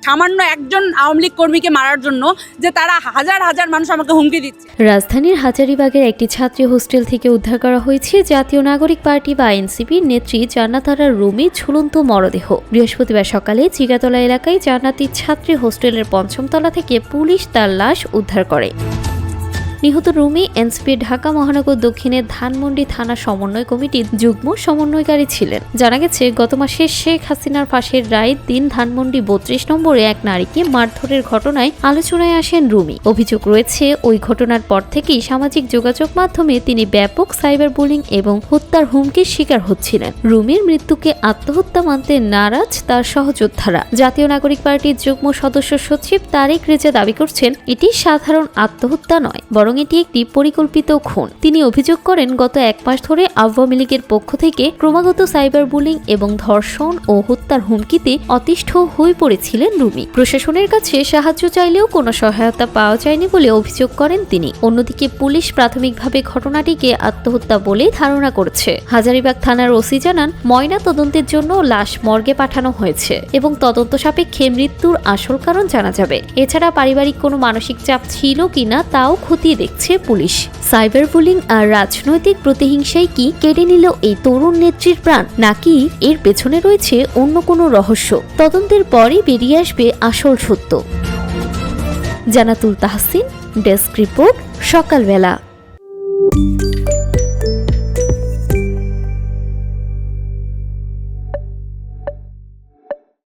সামান্য একজন আওয়ামী লীগ কর্মীকে মারার জন্য যে তারা হাজার হাজার মানুষ আমাকে হুমকি দিচ্ছে। রাজধানীর হাজারীবাগের একটি ছাত্রী হোস্টেল থেকে উদ্ধার করা হয়েছে জাতীয় নাগরিক পার্টি বা এনসিপির নেত্রী জান্নাত আরার রুমির ঝুলন্ত মরদেহ। বৃহস্পতিবার সকালে চিগাতলা এলাকায় জান্নাতির ছাত্রী হোস্টেলের ৫ম তলা থেকে পুলিশ তার লাশ উদ্ধার করে। নিহত রুমি এনসিপির ঢাকা মহানগর দক্ষিণের ধানমন্ডি থানা সমন্বয় কমিটির যুগ্ম সমন্বয়কারী ছিলেন। জানা গেছে, গত মাসে শেখ হাসিনার ফাঁসির রায়ের দিন ধানমন্ডি ৩২ নম্বরে এক নারীকে মারধরের ঘটনায় আলোচনায় আসেন রুমি। অভিযোগ রয়েছে, ওই ঘটনার পর থেকেই সামাজিক যোগাযোগ মাধ্যমে তিনি ব্যাপক সাইবার বুলিং এবং হত্যার হুমকির শিকার হচ্ছিলেন। রুমির মৃত্যুকে আত্মহত্যা মানতে নারাজ তার সহযোদ্ধারা। জাতীয় নাগরিক পার্টির যুগ্ম সদস্য সচিব তারেক রেজা দাবি করছেন, এটি সাধারণ আত্মহত্যা নয়, বরং এটি একটি পরিকল্পিত খুন। তিনি অভিযোগ করেন, গত ১ মাস ধরে আওয়ামী লীগের পক্ষ থেকে ক্রমাগত সাইবার বুলিং এবং ধর্ষণ ও হত্যার হুমকিতে অতিষ্ঠ হয়ে পড়েছিলেন রুমি। প্রশাসনের কাছে সাহায্য চাইলেও কোনো সহায়তা পাওয়া যায়নি বলে অভিযোগ করেন তিনি। অন্যদিকে পুলিশ প্রাথমিকভাবে ঘটনাটিকে আত্মহত্যা বলে ধারণা করছে। হাজারীবাগ থানার ওসি জানান, ময়না তদন্তের জন্য লাশ মর্গে পাঠানো হয়েছে এবং তদন্ত সাপেক্ষে মৃত্যুর আসল কারণ জানা যাবে। এছাড়া পারিবারিক কোনো মানসিক চাপ ছিল কিনা তাও খতিয়ে দেখছে পুলিশ। সাইবার বুলিং আর রাজনৈতিক প্রতিহিংসাই কি কেড়ে নিল এই তরুণ নেত্রীর প্রাণ, নাকি এর পেছনে রয়েছে অন্য কোনো রহস্য? তদন্তের পরই বেরিয়ে আসবে আসল সত্য। জানাতুল তাহসিন, ডেস্ক রিপোর্ট, সকালবেলা।